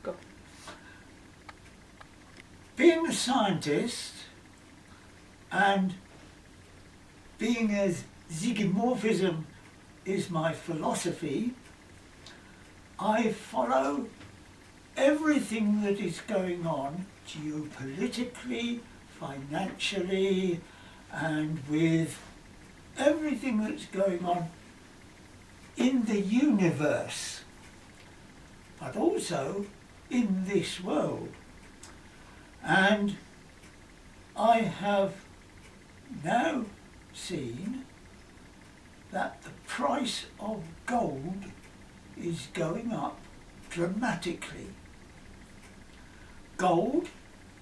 Go. Being a scientist and being as zyxgimorphism is my philosophy, I follow everything that is going on geopolitically, financially, and with everything that's going on in the universe, but also in this world. And I have now seen that the price of gold is going up dramatically. Gold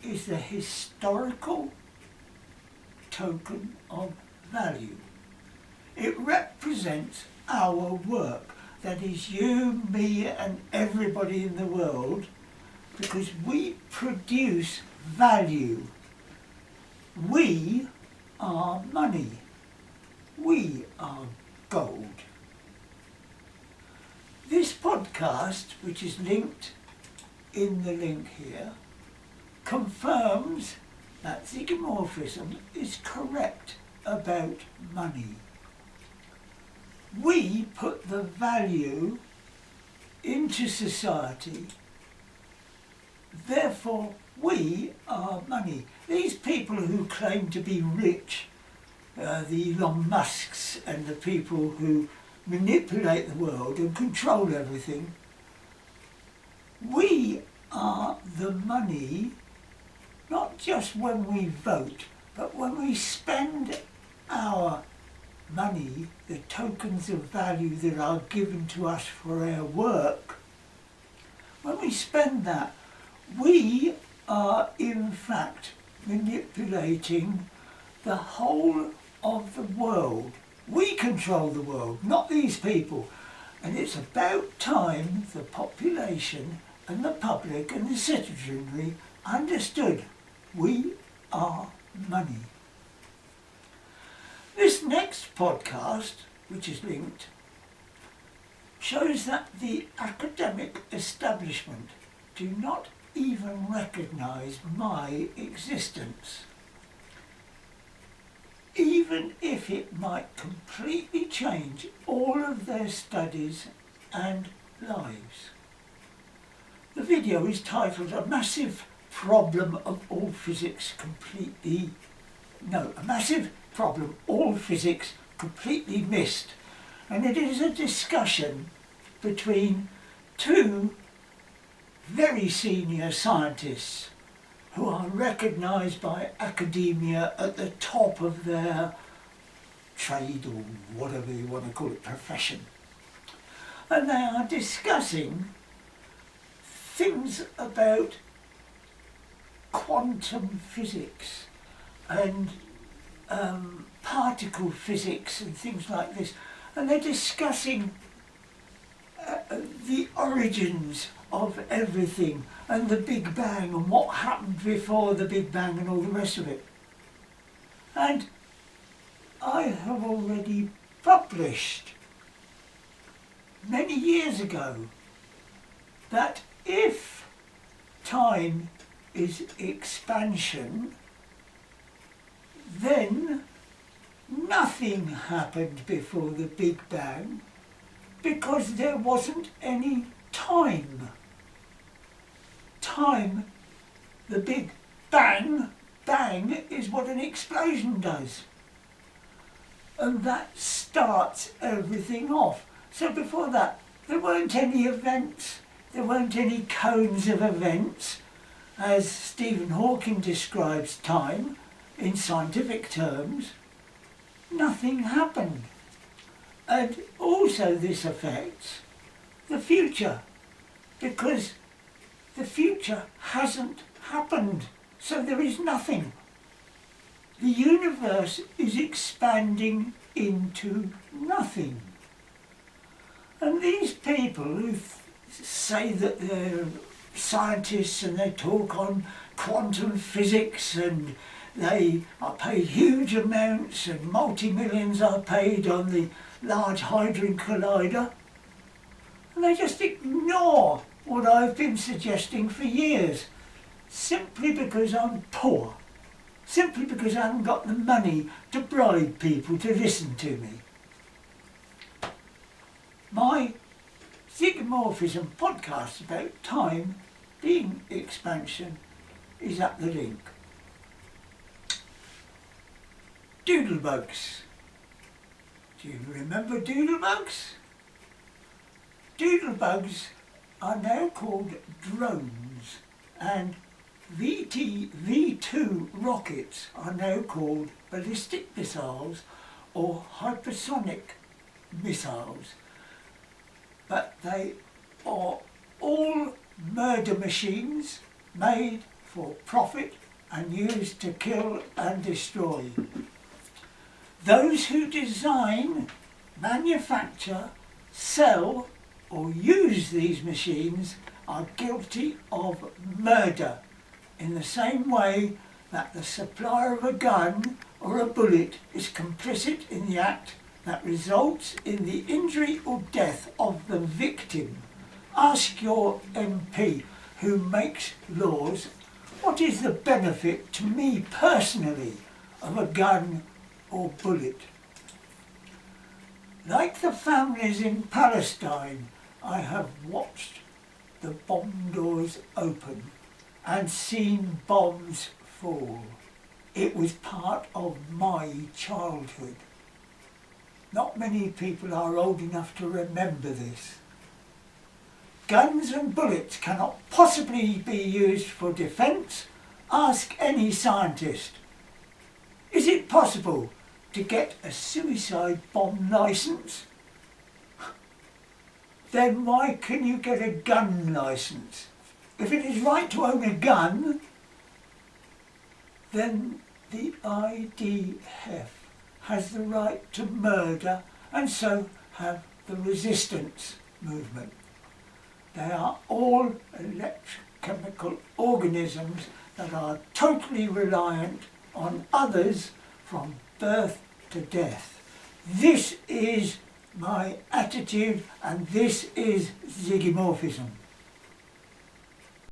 is the historical token of value. It represents our work, that is you, me and everybody in the world, because we produce value. We are money. We are gold. This podcast, which is linked in the link here, confirms that zyxgimorphism is correct about money. We put the value into society, therefore we are money. These people who claim to be rich, the Elon Musks and the people who manipulate the world and control everything, we are the money, not just when we vote, but when we spend our money, the tokens of value that are given to us for our work. When we spend that, we are in fact manipulating the whole of the world. We control the world, not these people. And it's about time the population and the public and the citizenry understood we are money. This next podcast, which is linked, shows that the academic establishment do not even recognise my existence, even if it might completely change all of their studies and lives. The video is titled A Massive Problem of All Physics all physics completely missed. And it is a discussion between two very senior scientists who are recognised by academia at the top of their trade, or whatever you want to call it, profession. And they are discussing things about quantum physics and particle physics and things like this. And they're discussing the origins of everything and the Big Bang and what happened before the Big Bang and all the rest of it. And I have already published many years ago that if time is expansion, then nothing happened before the Big Bang because there wasn't any time. Time, the Big Bang, bang is what an explosion does. And that starts everything off. So before that, there weren't any events, there weren't any cones of events, as Stephen Hawking describes time in scientific terms. Nothing happened. And also this affects the future, because the future hasn't happened, so there is nothing. The universe is expanding into nothing. And these people who say that they're scientists and they talk on quantum physics and they are paid huge amounts and multi-millions are paid on the Large Hadron Collider, and they just ignore what I've been suggesting for years, simply because I'm poor, simply because I haven't got the money to bribe people to listen to me. My zyxgimorphism podcast about time being expansion is at the link. Doodlebugs. Do you remember doodlebugs? Doodlebugs are now called drones, and V2 rockets are now called ballistic missiles or hypersonic missiles. But they are all murder machines made for profit and used to kill and destroy. Those who design, manufacture, sell or use these machines are guilty of murder in the same way that the supplier of a gun or a bullet is complicit in the act that results in the injury or death of the victim. Ask your MP who makes laws, what is the benefit to me personally of a gun or bullet? Like the families in Palestine, I have watched the bomb doors open and seen bombs fall. It was part of my childhood. Not many people are old enough to remember this. Guns and bullets cannot possibly be used for defence. Ask any scientist. Is it possible to get a suicide bomb licence? Then why can you get a gun licence? If it is right to own a gun, then the IDF has the right to murder, and so have the resistance movement. They are all electrochemical organisms that are totally reliant on others from birth to death. This is my attitude, and this is zyxgimorphism.